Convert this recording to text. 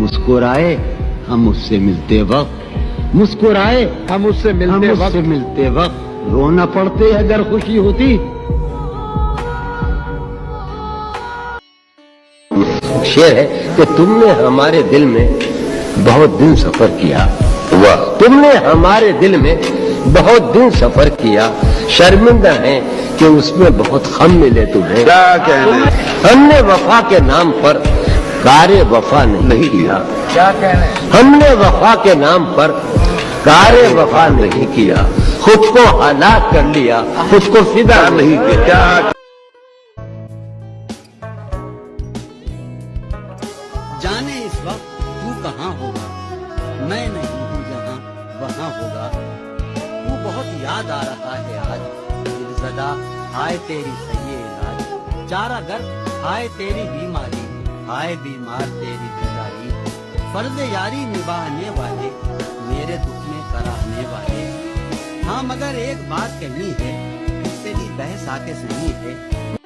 मुस्कुराए हम उससे मिलते वक्त, मुस्कुराए हम उससे मिलते वक्त रोना पड़ते अगर खुशी होती। शेर है कि तुमने हमारे दिल में बहुत दिन सफर किया, तुमने हमारे दिल में बहुत दिन सफर किया, शर्मिंदा है कि उसमें बहुत गम मिले तुम्हें। क्या कहने, हमने वफा के नाम पर कारे वफा नहीं किया, क्या कहने, हमने वफा के नाम पर कारे वफा नहीं किया, खुद को हलाक कर लिया, खुद को फिदा नहीं किया। जाने इस वक्त तू कहाँ होगा, मैं नहीं हूँ जहाँ वहाँ होगा। तू बहुत याद आ रहा है आज, दिलज़दा आए तेरी सही इलाज, चारागर आए तेरी बीमारी, आए बीमार तेरी बीमारी, फर्ज यारी निभाने वाले, मेरे दुख में कराहने वाले। हाँ मगर एक बात कहनी है, तेरी बहस आके सुनी है।